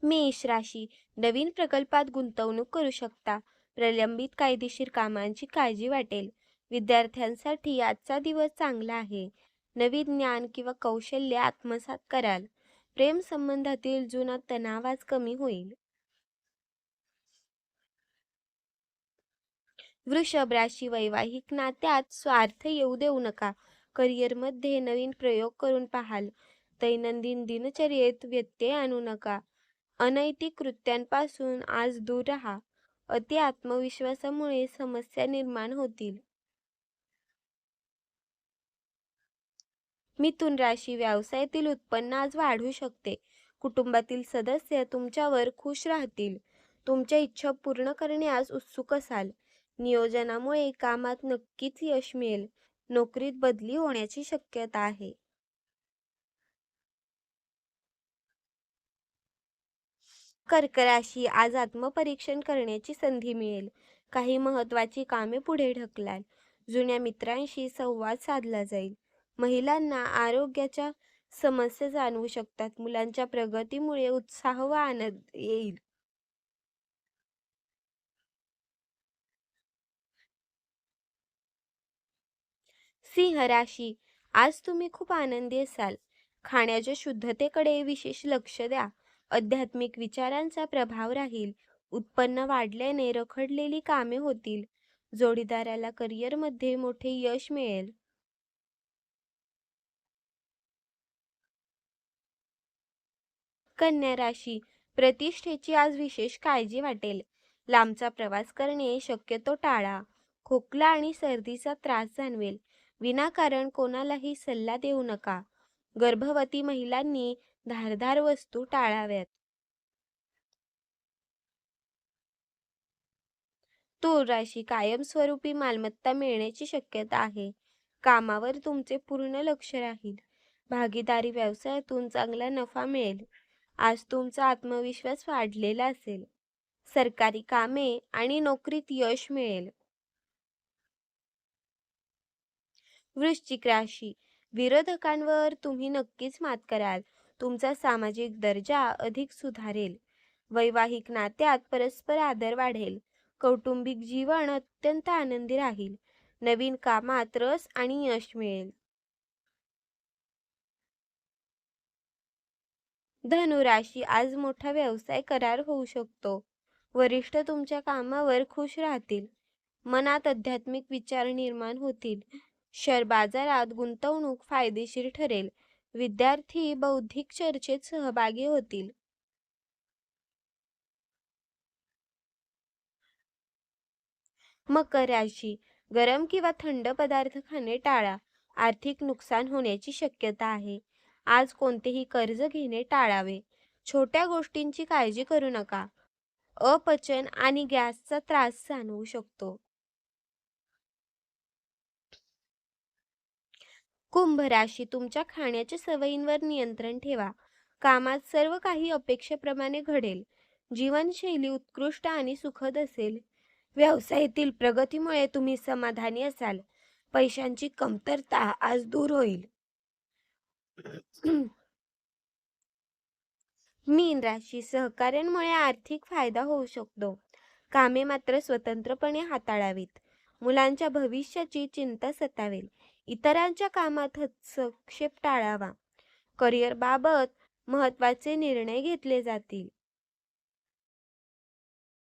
मेष राशी, नवीन प्रकल्पात गुंतवणूक करू शकता. प्रलंबित कायदेशीर कामांची काळजी वाटेल. विद्यार्थ्यांसाठी आजचा दिवस चांगला आहे. नवीन ज्ञान किंवा कौशल्य आत्मसात कराल. प्रेम संबंधातील जुना तणाव आज कमी होईल. वृषभ राशी, वैवाहिक नात्यात स्वार्थ येऊ देऊ नका. करिअरमध्ये नवीन प्रयोग करून पाहाल. दैनंदिन दिनचर्येत व्यत्यय आणू नका. अनैतिक कृत्यांपासून आज दूर राहा. अति आत्मविश्वासामुळे समस्या निर्माण होतील. मिथुन राशी, व्यवसायातील उत्पन्न आज वाढू शकते. कुटुंबातील सदस्य तुमच्यावर खुश राहतील. तुमच्या इच्छा पूर्ण करण्यास उत्सुक असाल. नियोजनामुळे कामात नक्कीच यश मिळेल. नोकरीत बदली होण्याची शक्यता आहे. कर्क राशी, आज आत्मपरीक्षण करण्याची संधी मिळेल. काही महत्त्वाची कामे पुढे ढकलाल. जुन्या मित्रांशी संवाद साधला जाईल. महिलांना आरोग्याच्या समस्या जाणवू शकतात. मुलांच्या प्रगतीमुळे उत्साह व आनंद येईल. सिंह राशी, आज तुम्ही खूप आनंदी असाल. खाण्याच्या शुद्धतेकडे विशेष लक्ष द्या. आध्यात्मिक विचारांचा प्रभाव राहील. उत्पन्न वाढल्याने रखडलेली कामे होतील. जोडीदाराला करिअरमध्ये मोठे यश मिळेल. कन्या राशी, प्रतिष्ठेची आज विशेष काळजी वाटेल. लांबचा प्रवास करणे शक्यतो टाळा. खोकला आणि सर्दीचा त्रास जाणवेल. विनाकारण कोणालाही सल्ला देऊ नका. गर्भवती महिलांनी धारदार वस्तू टाळाव्यात. तूळ राशी, कायमस्वरूपी मालमत्ता मिळण्याची शक्यता आहे. कामावर तुमचे पूर्ण लक्ष राहील. भागीदारी व्यवसायातून चांगला नफा मिळेल. आज तुमचा आत्मविश्वास वाढलेला असेल. सरकारी कामे आणि नोकरीत यश मिळेल. वृश्चिक राशी, विरोधकांवर तुम्ही नक्कीच मात कराल. तुमचा सामाजिक दर्जा अधिक सुधारेल. वैवाहिक नात्यात परस्पर आदर वाढेल. कौटुंबिक जीवन अत्यंत आनंदी राहील. नवीन कामात रस आणि यश मिळेल. धनुराशी, आज मोठा व्यवसाय करार होऊ शकतो. वरिष्ठ तुमच्या कामावर खुश राहतील. मनात आध्यात्मिक विचार निर्माण होतील. शेअर बाजारात गुंतवणूक फायदेशीर ठरेल. विद्यार्थी बौद्धिक चर्चेत सहभागी होतील. मकर राशी, गरम किंवा थंड पदार्थ खाणे टाळा. आर्थिक नुकसान होण्याची शक्यता आहे. आज कोणतेही कर्ज घेणे टाळावे. छोट्या गोष्टींची काळजी करू नका. अपचन आणि गॅसचा त्रास जाणवू शकतो. कुंभ राशी, तुमच्या खाण्याच्या सवयींवर नियंत्रण ठेवा. कामात सर्व काही अपेक्षेप्रमाणे घडेल. जीवनशैली उत्कृष्ट आणि सुखद असेल. व्यवसायातील प्रगतीमुळे तुम्ही समाधानी असाल. पैशांची कमतरता आज दूर होईल. मीन राशी, सहकार्यांमुळे आर्थिक फायदा होऊ शकतो. कामे मात्र स्वतंत्रपणे हाताळावीत. मुलांच्या भविष्याची चिंता सतावेल. इतरांच्या कामात हस्तक्षेप टाळावा. करिअर बाबत महत्त्वाचे निर्णय घेतले जातील.